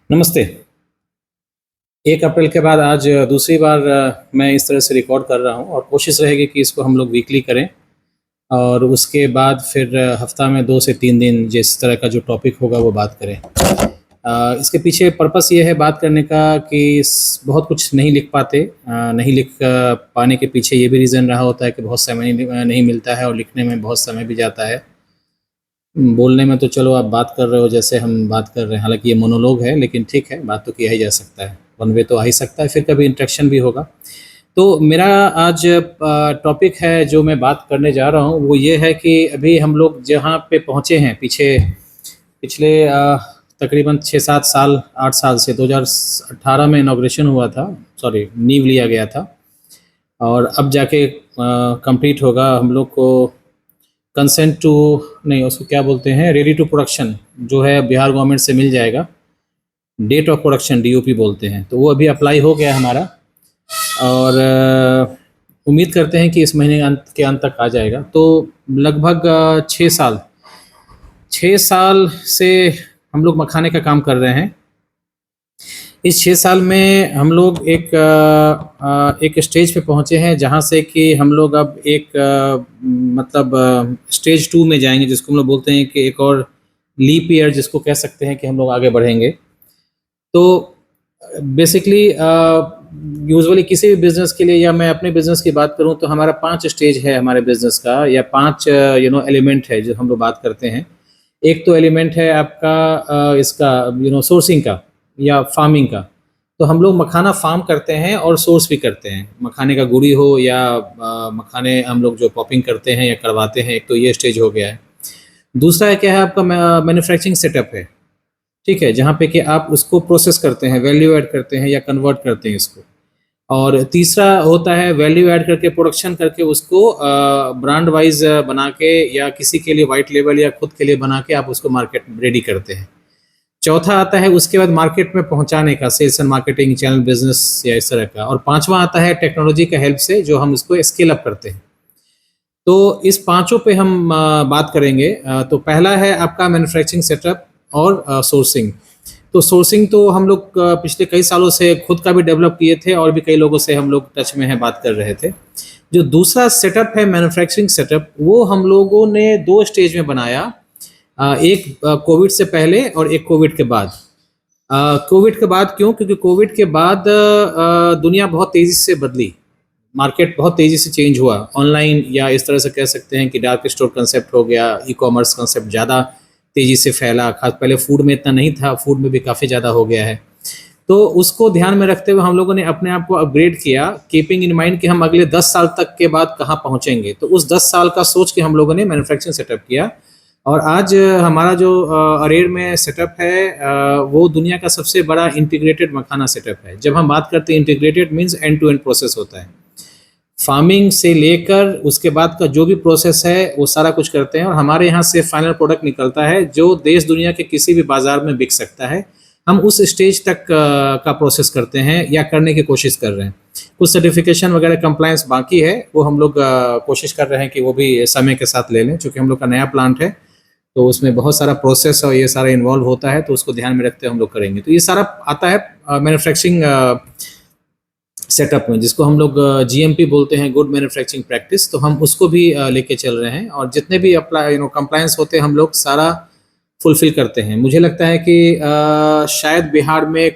नमस्ते। 1 अप्रैल के बाद आज दूसरी बार मैं इस तरह से रिकॉर्ड कर रहा हूँ और कोशिश रहेगी कि इसको हम लोग वीकली करें और उसके बाद फिर हफ्ता में 2 से 3 दिन जिस तरह का जो टॉपिक होगा वो बात करें। इसके पीछे पर्पस ये है बात करने का कि बहुत कुछ नहीं लिख पाते। नहीं लिख पाने के पीछे ये भी रीज़न रहा होता है कि बहुत समय नहीं मिलता है और लिखने में बहुत समय भी जाता है। बोलने में तो चलो आप बात कर रहे हो जैसे हम बात कर रहे हैं, हालांकि ये मोनोलॉग है लेकिन ठीक है, बात तो किया ही जा सकता है, वन वे तो आ ही सकता है, फिर कभी इंटरेक्शन भी होगा। तो मेरा आज टॉपिक है जो मैं बात करने जा रहा हूँ वो ये है कि अभी हम लोग जहाँ पे पहुँचे हैं पिछले तकरीबन 6-7 साल 8 साल से 2018 में इनॉग्रेशन हुआ था, सॉरी नींव लिया गया था और अब जाके कंप्लीट होगा हम लोग को कंसेंट टू, नहीं उसको क्या बोलते हैं, रेडी टू प्रोडक्शन जो है बिहार गवर्नमेंट से मिल जाएगा। डेट ऑफ प्रोडक्शन डीओपी बोलते हैं, तो वो अभी अप्लाई हो गया हमारा और उम्मीद करते हैं कि इस महीने के अंत तक आ जाएगा। तो लगभग 6 साल से हम लोग मखाने का काम कर रहे हैं। इस 6 साल में हम लोग एक स्टेज पे पहुंचे हैं जहां से कि हम लोग अब मतलब स्टेज 2 में जाएंगे, जिसको हम लोग बोलते हैं कि एक और लीप ईयर जिसको कह सकते हैं कि हम लोग आगे बढ़ेंगे। तो बेसिकली यूजुअली किसी भी बिजनेस के लिए या मैं अपने बिजनेस की बात करूं तो हमारा 5 स्टेज है हमारे बिजनेस का, या 5 एलिमेंट है जो हम लोग बात करते हैं। एक तो एलिमेंट है आपका इसका सोर्सिंग का या फार्मिंग का। तो हम लोग मखाना फार्म करते हैं और सोर्स भी करते हैं, मखाने का गुड़ी हो या मखाने हम लोग जो पॉपिंग करते हैं या करवाते हैं। एक तो ये स्टेज हो गया है। दूसरा है क्या है आपका मैन्युफैक्चरिंग सेटअप है, ठीक है, जहाँ पे कि आप उसको प्रोसेस करते हैं, वैल्यू ऐड करते हैं या कन्वर्ट करते हैं इसको। और तीसरा होता है वैल्यू ऐड करके प्रोडक्शन करके उसको ब्रांड वाइज बना के या किसी के लिए वाइट लेबल या खुद के लिए बना के आप उसको मार्केट रेडी करते हैं। चौथा आता है उसके बाद मार्केट में पहुंचाने का, sales and marketing, channel business या इस तरह का। और पांचवा आता है टेक्नोलॉजी का हेल्प से जो हम इसको स्केल अप करते हैं। तो इस पांचों पे हम बात करेंगे। तो पहला है आपका मैन्युफैक्चरिंग सेटअप और सोर्सिंग। तो सोर्सिंग तो हम लोग पिछले कई सालों से खुद का भी डेवलप किए थे और भी कई लोगों से हम लोग टच में हैं, बात कर रहे थे। जो दूसरा सेटअप है मैन्युफैक्चरिंग सेटअप, वो हम लोगों ने 2 स्टेज में बनाया। एक कोविड से पहले और एक कोविड के बाद। कोविड के बाद क्यों? क्योंकि कोविड के बाद दुनिया बहुत तेज़ी से बदली, मार्केट बहुत तेज़ी से चेंज हुआ, ऑनलाइन या इस तरह से कह सकते हैं कि डार्क स्टोर कंसेप्ट हो गया, ई कॉमर्स कंसेप्ट ज़्यादा तेज़ी से फैला। खास पहले फूड में इतना नहीं था, फूड में भी काफ़ी ज़्यादा हो गया है। तो उसको ध्यान में रखते हुए हम लोगों ने अपने आप को अपग्रेड किया, कीपिंग इन माइंड कि हम अगले 10 साल तक के बाद कहाँ पहुँचेंगे। तो उस 10 साल का सोच के हम लोगों ने मैन्युफैक्चरिंग सेटअप किया। और आज हमारा जो अरेर में सेटअप है वो दुनिया का सबसे बड़ा इंटीग्रेटेड मखाना सेटअप है। जब हम बात करते हैं integrated means end to end process होता है, फार्मिंग से लेकर उसके बाद का जो भी प्रोसेस है वो सारा कुछ करते हैं और हमारे यहाँ से फाइनल प्रोडक्ट निकलता है जो देश दुनिया के किसी भी बाजार में बिक सकता है। हम उस स्टेज तक का प्रोसेस करते हैं या करने की कोशिश कर रहे हैं। कुछ सर्टिफिकेशन वगैरह कंप्लायंस बाकी है, वो हम लोग कोशिश कर रहे हैं कि वो भी समय के साथ ले लें। चूँकि हम लोग का नया प्लांट है तो उसमें बहुत सारा प्रोसेस और ये सारा इन्वॉल्व होता है, तो उसको ध्यान में रखते हुए हम लोग करेंगे। तो ये सारा आता है मैन्युफैक्चरिंग सेटअप में, जिसको हम लोग जीएमपी बोलते हैं, गुड मैन्युफैक्चरिंग प्रैक्टिस। तो हम उसको भी लेके चल रहे हैं और जितने भी अप्लाई कंप्लायंस होते हैं हम लोग सारा फुलफिल करते हैं। मुझे लगता है कि शायद बिहार में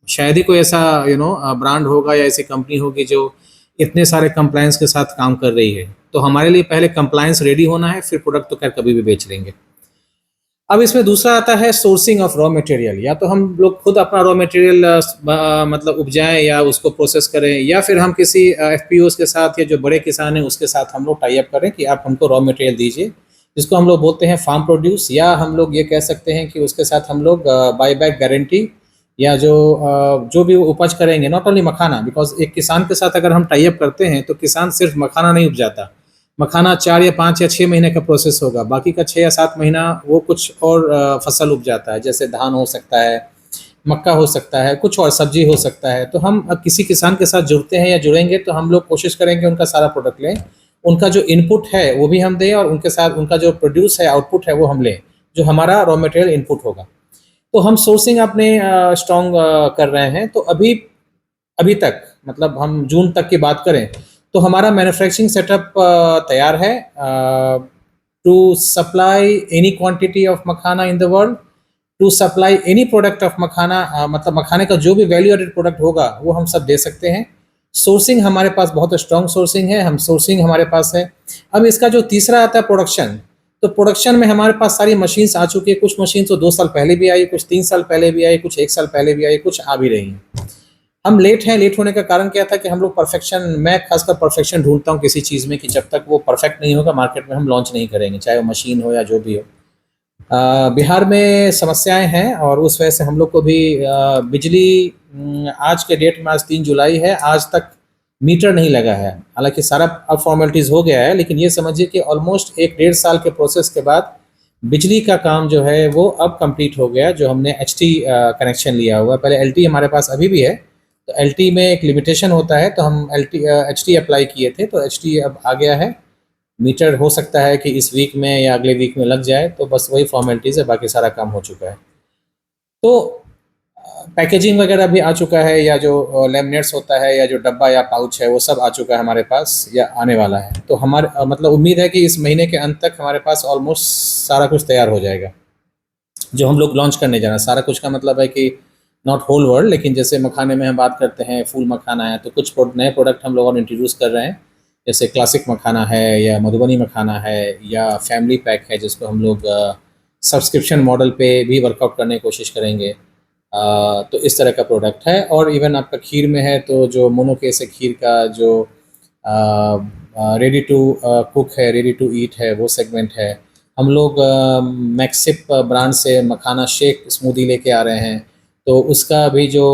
शायद ही कोई ऐसा ब्रांड होगा या ऐसी कंपनी होगी जो इतने सारे कंप्लायंस के साथ काम कर रही है। तो हमारे लिए पहले कंप्लायंस रेडी होना है, फिर प्रोडक्ट तो खैर कभी भी बेच लेंगे। अब इसमें दूसरा आता है सोर्सिंग ऑफ रॉ मटेरियल। या तो हम लोग खुद अपना रॉ मटेरियल मतलब उपजाएं या उसको प्रोसेस करें, या फिर हम किसी एफपीओस के साथ या जो बड़े किसान हैं उसके साथ हम लोग टाई अप करें कि आप हमको रॉ मटेरियल दीजिए, जिसको हम लोग बोलते हैं फार्म प्रोड्यूस। या हम लोग ये कह सकते हैं कि उसके साथ हम लोग बाई बैक गारंटी या जो भी उपज करेंगे, नॉट ओनली मखाना, बिकॉज एक किसान के साथ अगर हम टाई अप करते हैं तो किसान सिर्फ मखाना नहीं उपजाता। मखाना 4 या 5 या 6 महीने का प्रोसेस होगा, बाकी का 6 या 7 महीना वो कुछ और फसल उपजाता है, जैसे धान हो सकता है, मक्का हो सकता है, कुछ और सब्जी हो सकता है। तो हम अब किसी किसान के साथ जुड़ते हैं या जुड़ेंगे तो हम लोग कोशिश करेंगे उनका सारा प्रोडक्ट लें, उनका जो इनपुट है वो भी हम दें और उनके साथ उनका जो प्रोड्यूस है, आउटपुट है वो हम लें, जो हमारा रॉ मटेरियल इनपुट होगा। तो हम सोर्सिंग अपने स्ट्रॉन्ग कर रहे हैं। तो अभी अभी तक मतलब हम जून तक की बात करें तो हमारा मैन्युफैक्चरिंग सेटअप तैयार है to supply any quantity of makhana in the world, to supply any product of makhana, मतलब मखाने का जो भी वैल्यू एडेड प्रोडक्ट होगा वो हम सब दे सकते हैं। सोर्सिंग हमारे पास बहुत स्ट्रॉन्ग सोर्सिंग है, हम सोर्सिंग हमारे पास है। अब इसका जो तीसरा आता है प्रोडक्शन, तो प्रोडक्शन में हमारे पास सारी मशीन्स आ चुकी है। कुछ मशीन तो 2 साल पहले भी आई, कुछ 3 साल पहले भी आई, कुछ 1 साल पहले भी आई, कुछ आ भी रही हैं। हम लेट हैं, लेट होने का कारण क्या था कि हम लोग परफेक्शन, मैं खासकर परफेक्शन ढूंढता हूँ किसी चीज़ में कि जब तक वो परफेक्ट नहीं होगा मार्केट में हम लॉन्च नहीं करेंगे, चाहे वो मशीन हो या जो भी हो। बिहार में समस्याएं हैं और उस वजह से हम लोग को भी बिजली आज के डेट में, आज 3 जुलाई है, आज तक मीटर नहीं लगा है। हालांकि सारा अब फॉर्मेलिटीज़ हो गया है, लेकिन ये समझिए कि ऑलमोस्ट 1 डेढ़ साल के प्रोसेस के बाद बिजली का काम जो है वो अब कंप्लीट हो गया। जो हमने एचटी कनेक्शन लिया हुआ है, पहले एलटी हमारे पास अभी भी है, तो एलटी में एक लिमिटेशन होता है, तो हम एचटी अप्लाई किए थे, तो एचटी अब आ गया है। मीटर हो सकता है कि इस वीक में या अगले वीक में लग जाए, तो बस वही फॉर्मेलिटीज़ है, बाकी सारा काम हो चुका है। तो पैकेजिंग वगैरह भी आ चुका है, या जो लेमिनेट्स होता है या जो डब्बा या पाउच है वो सब आ चुका है हमारे पास या आने वाला है। तो हमारे मतलब उम्मीद है कि इस महीने के अंत तक हमारे पास ऑलमोस्ट सारा कुछ तैयार हो जाएगा जो हम लोग लॉन्च करने जा रहे हैं। सारा कुछ का मतलब है कि नॉट होल वर्ल्ड, लेकिन जैसे मखाने में हम बात करते हैं, फूल मखाना है, तो कुछ नए प्रोडक्ट हम लोगों ने इंट्रोड्यूस कर रहे हैं, जैसे क्लासिक मखाना है या मधुबनी मखाना है या फैमिली पैक है, जिसको हम लोग सब्सक्रिप्शन मॉडल पे भी वर्कआउट करने की कोशिश करेंगे। तो इस तरह का प्रोडक्ट है। और इवन आपका खीर में है तो जो मोनोकेस है, खीर का जो रेडी टू कुक है, रेडी टू ईट है, वो सेगमेंट है। हम लोग मैक्सिप ब्रांड से मखाना शेक स्मूदी लेके आ रहे हैं, तो उसका भी जो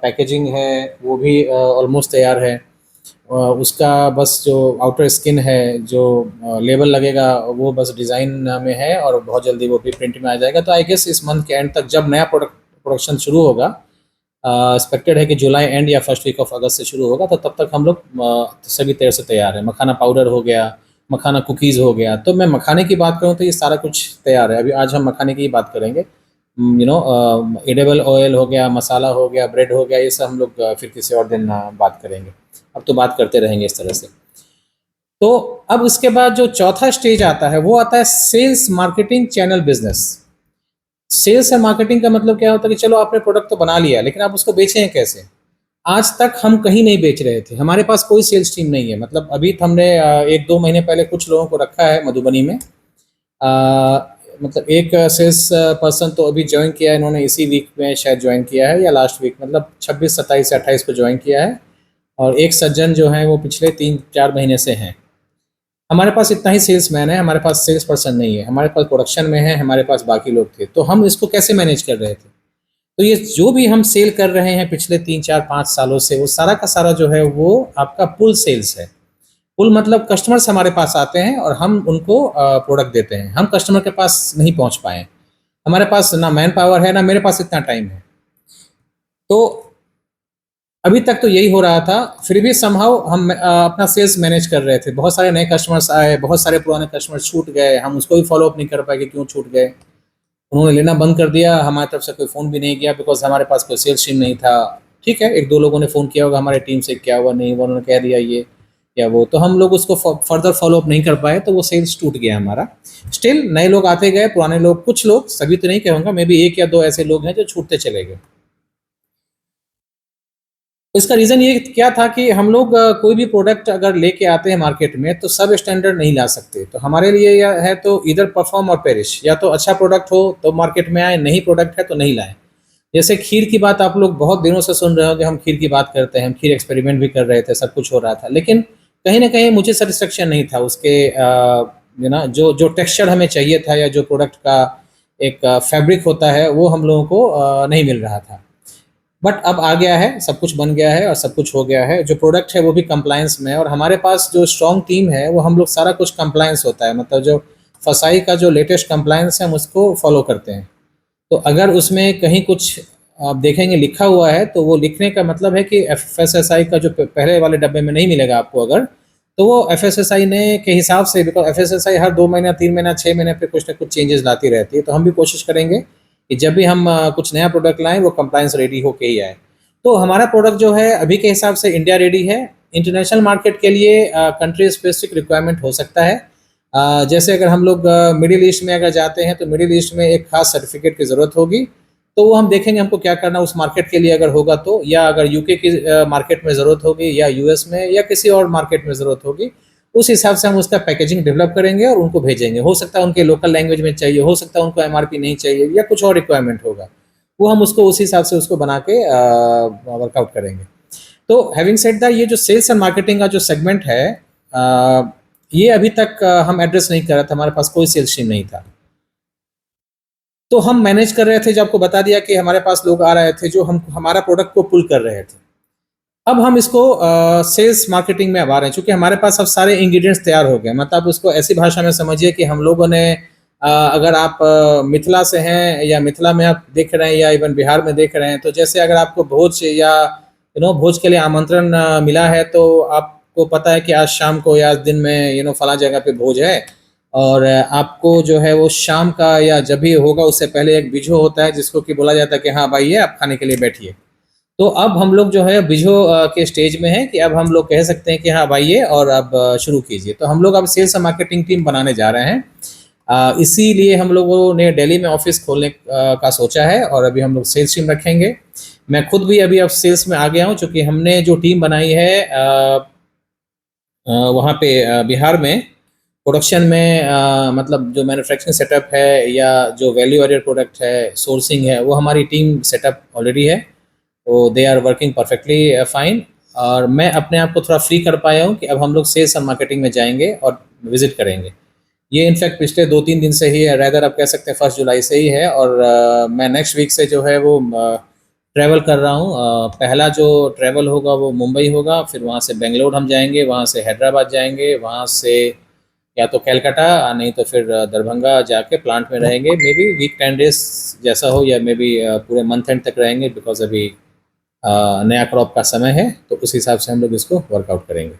पैकेजिंग है वो भी ऑलमोस्ट तैयार है। उसका बस जो आउटर स्किन है, जो लेबल लगेगा, वो बस डिज़ाइन में है और बहुत जल्दी वो भी प्रिंट में आ जाएगा। तो आई गेस इस मंथ के एंड तक जब नया प्रोडक्शन शुरू होगा, एक्सपेक्टेड है कि जुलाई एंड या फर्स्ट वीक ऑफ अगस्त से शुरू होगा, तो तब तक हम लोग सभी तरह से तैयार है। मखाना पाउडर हो गया, मखाना कुकीज़ हो गया। तो मैं मखाने की बात करूँ तो ये सारा कुछ तैयार है। अभी आज हम मखाने की ही बात करेंगे। एडिबल ऑयल हो गया, मसाला हो गया, ब्रेड हो गया, ये सब हम लोग फिर किसी और दिन बात करेंगे। अब तो बात करते रहेंगे इस तरह से। तो अब उसके बाद जो चौथा स्टेज आता है वो आता है sales, marketing, channel business. Sales and marketing का मतलब क्या होता है कि चलो आपने प्रोडक्ट तो बना लिया, लेकिन आप उसको बेचें कैसे? आज तक हम कहीं नहीं बेच रहे थे, हमारे पास कोई सेल्स टीम नहीं है। मतलब अभी हमने 1-2 महीने पहले कुछ लोगों को रखा है मधुबनी में। मतलब एक सेल्स पर्सन तो अभी ज्वाइन किया है इन्होंने, इसी वीक में शायद ज्वाइन किया है या लास्ट वीक, मतलब 26, 27 या 28 को ज्वाइन किया है। और एक सज्जन जो हैं वो पिछले 3-4 महीने से हैं। हमारे पास इतना ही सेल्समैन है, हमारे पास सेल्स पर्सन नहीं है। हमारे पास प्रोडक्शन में है, हमारे पास बाकी लोग थे। तो हम इसको कैसे मैनेज कर रहे थे? तो ये जो भी हम सेल कर रहे हैं पिछले 3-4-5 सालों से, वो सारा का सारा जो है वो आपका पुल सेल्स है। पुल मतलब कस्टमर्स हमारे पास आते हैं और हम उनको प्रोडक्ट देते हैं। हम कस्टमर के पास नहीं पहुंच पाए, हमारे पास ना मैन पावर है, ना मेरे पास इतना टाइम है। तो अभी तक तो यही हो रहा था, फिर भी समहाउ हम अपना सेल्स मैनेज कर रहे थे। बहुत सारे नए कस्टमर्स आए, बहुत सारे पुराने कस्टमर्स छूट गए, हम उसको भी फॉलो अप नहीं कर पाए कि क्यों छूट गए। उन्होंने लेना बंद कर दिया, हमारी तरफ से कोई फ़ोन भी नहीं किया, बिकॉज हमारे पास कोई सेल्स टीम नहीं था। ठीक है, 1-2 लोगों ने फ़ोन किया होगा हमारे टीम से, क्या हुआ नहीं हुआ, उन्होंने कह दिया ये या वो, तो हम लोग उसको फर्दर फॉलो अप नहीं कर पाए, तो वो सेल्स टूट गया हमारा। स्टिल नए लोग आते गए, पुराने लोग, कुछ लोग, सभी तो नहीं कहूँगा, मे बी 1 या 2 ऐसे लोग हैं जो छूटते चले गए। इसका रीज़न ये क्या था कि हम लोग कोई भी प्रोडक्ट अगर लेके आते हैं मार्केट में तो सब स्टैंडर्ड नहीं ला सकते। तो हमारे लिए यह है तो इधर परफॉर्म और पेरिश, या तो अच्छा प्रोडक्ट हो तो मार्केट में आए, नहीं प्रोडक्ट है तो नहीं लाएं। जैसे खीर की बात आप लोग बहुत दिनों से सुन रहे हो कि हम खीर की बात करते हैं, हम खीर एक्सपेरिमेंट भी कर रहे थे, सब कुछ हो रहा था, लेकिन कहीं ना कहीं मुझे सेटिस्फेक्शन नहीं था उसके। जो जो टेक्सचर हमें चाहिए था या जो प्रोडक्ट का एक फैब्रिक होता है वो हम लोगों को नहीं मिल रहा था। बट अब आ गया है, सब कुछ बन गया है और सब कुछ हो गया है। जो प्रोडक्ट है वो भी कंप्लायंस में है, और हमारे पास जो स्ट्रॉन्ग टीम है वो हम लोग सारा कुछ कंप्लायंस होता है, मतलब जो फसाई का जो लेटेस्ट कंप्लायंस है हम उसको फॉलो करते हैं। तो अगर उसमें कहीं कुछ आप देखेंगे लिखा हुआ है, तो वो लिखने का मतलब है कि FSSAI का जो पहले वाले डब्बे में नहीं मिलेगा आपको अगर, तो वो FSSAI ने के हिसाब से, बिकॉज FSSAI हर 2 महीना, 3 महीना, 6 महीने पे कुछ ना कुछ चेंजेस लाती रहती है। तो हम भी कोशिश करेंगे कि जब भी हम कुछ नया प्रोडक्ट लाएं वो कंप्लायंस रेडी होके ही आए। तो हमारा प्रोडक्ट जो है अभी के हिसाब से इंडिया रेडी है। इंटरनेशनल मार्केट के लिए कंट्री स्पेसिफिक रिक्वायरमेंट हो सकता है। जैसे अगर हम लोग मिडिल ईस्ट में अगर जाते हैं तो मिडिल ईस्ट में एक खास सर्टिफिकेट की ज़रूरत होगी, तो वो हम देखेंगे हमको क्या करना उस मार्केट के लिए अगर होगा तो, या अगर यूके की मार्केट में ज़रूरत होगी या यूएस में या किसी और मार्केट में ज़रूरत होगी, उस हिसाब से हम उसका पैकेजिंग डेवलप करेंगे और उनको भेजेंगे। हो सकता है उनके लोकल लैंग्वेज में चाहिए, हो सकता है उनको एमआरपी नहीं चाहिए या कुछ और रिक्वायरमेंट होगा, वो हम उसको उस हिसाब से उसको बना के वर्कआउट करेंगे। तो हैविंग सेड दैट, ये जो सेल्स एंड मार्केटिंग का जो सेगमेंट है, ये अभी तक हम एड्रेस नहीं कर रहे थे, हमारे पास कोई सेल्स टीम नहीं था। तो हम मैनेज कर रहे थे, जो आपको बता दिया कि हमारे पास लोग आ रहे थे जो हमारा प्रोडक्ट को पुल कर रहे थे। अब हम इसको सेल्स मार्केटिंग में अब आ रहे हैं, क्योंकि हमारे पास अब सारे इंग्रेडिएंट्स तैयार हो गए। मतलब उसको ऐसी भाषा में समझिए कि हम लोगों ने अगर आप मिथिला से हैं या मिथिला में आप देख रहे हैं या इवन बिहार में देख रहे हैं, तो जैसे अगर आपको भोज या भोज के लिए आमंत्रण मिला है, तो आपको पता है कि आज शाम को या आज दिन में फला जगह पे भोज है, और आपको जो है वो शाम का या जब भी होगा उससे पहले एक बिझो होता है जिसको कि बोला जाता है कि हाँ भाई ये आप खाने के लिए बैठिए। तो अब हम लोग जो है बिझो के स्टेज में है कि अब हम लोग कह सकते हैं कि हाँ भाई ये, और अब शुरू कीजिए। तो हम लोग अब सेल्स और मार्केटिंग टीम बनाने जा रहे हैं। इसीलिए हम लोगों ने दिल्ली में ऑफिस खोलने का सोचा है, और अभी हम लोग सेल्स टीम रखेंगे। मैं खुद भी अभी अब सेल्स में आ गया हूँ, क्योंकि हमने जो टीम बनाई है वहाँ पे बिहार में प्रोडक्शन में, मतलब जो मैन्युफैक्चरिंग सेटअप है या जो वैल्यू एडेड प्रोडक्ट है, सोर्सिंग है, वो हमारी टीम सेटअप ऑलरेडी है। तो they are working perfectly fine. और मैं अपने आप को थोड़ा फ्री कर पाया हूँ कि अब हम लोग सेल्स और मार्केटिंग में जाएंगे और विजिट करेंगे। ये इनफैक्ट पिछले 2-3 दिन से ही है, रैदर आप कह सकते हैं 1 जुलाई से ही है। और मैं नेक्स्ट वीक से जो है वो ट्रैवल कर रहा हूँ। पहला जो ट्रैवल होगा वो मुंबई होगा, फिर वहाँ से बेंगलोर हम जाएंगे, वहाँ से हैदराबाद जाएंगे, वहाँ से या तो कैलकाटा, नहीं तो फिर दरभंगा जाके प्लांट में रहेंगे। मे बी वीक 10 डेज जैसा हो, या मे बी पूरे मंथ एंड तक रहेंगे, बिकॉज अभी नया क्रॉप का समय है, तो उस हिसाब से हम लोग इसको वर्कआउट करेंगे।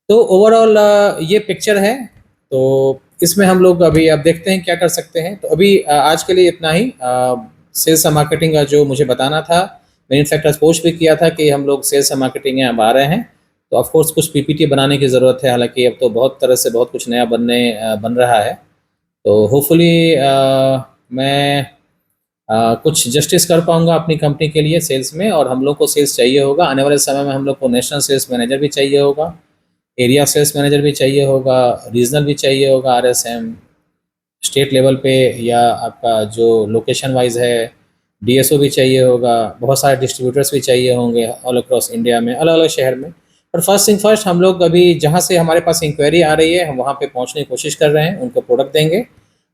तो ओवरऑल ये पिक्चर है। तो इसमें हम लोग अभी अब देखते हैं क्या कर सकते हैं। तो अभी आज के लिए इतना ही। सेल्स और मार्केटिंग का जो मुझे बताना था, मैंने इनफैक्ट पोस्ट भी किया था कि हम लोग सेल्स और मार्केटिंग में अब आ रहे हैं। तो ऑफ कोर्स कुछ पीपीटी बनाने की ज़रूरत है, हालांकि अब तो बहुत तरह से बहुत कुछ नया बन रहा है। तो होपफुली मैं कुछ जस्टिस कर पाऊंगा अपनी कंपनी के लिए सेल्स में। और हम लोग को सेल्स चाहिए होगा आने वाले समय में, हम लोग को नेशनल सेल्स मैनेजर भी चाहिए होगा, एरिया सेल्स मैनेजर भी चाहिए होगा, रीजनल भी चाहिए होगा, आरएसएम स्टेट लेवल पे, या आपका जो लोकेशन वाइज है डीएसओ भी चाहिए होगा, बहुत सारे डिस्ट्रीब्यूटर्स भी चाहिए होंगे ऑल अक्रॉस इंडिया में, अलग अलग शहर में। पर फर्स्ट थिंग फर्स्ट, हम लोग अभी जहाँ से हमारे पास इंक्वायरी आ रही है हम वहाँ पे पहुँचने की कोशिश कर रहे हैं, उनको प्रोडक्ट देंगे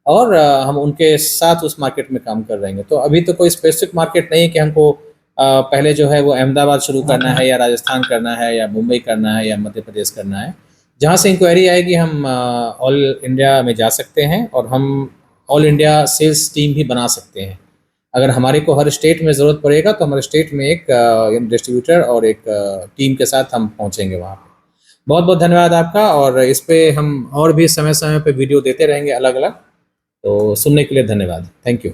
और हम उनके साथ उस मार्केट में काम कर रहेंगे। तो अभी तो कोई स्पेसिफिक मार्केट नहीं है कि हमको पहले जो है वो अहमदाबाद शुरू करना है या राजस्थान करना है या मुंबई करना है या मध्य प्रदेश करना है। जहाँ से इंक्वायरी आएगी हम ऑल इंडिया में जा सकते हैं, और हम ऑल इंडिया सेल्स टीम भी बना सकते हैं। अगर हमारे को हर स्टेट में ज़रूरत पड़ेगा तो हमारे स्टेट में एक डिस्ट्रीब्यूटर और एक टीम के साथ हम पहुँचेंगे वहाँ पे। बहुत बहुत धन्यवाद आपका, और इस पे हम और भी समय समय पे वीडियो देते रहेंगे अलग अलग। तो सुनने के लिए धन्यवाद। Thank you.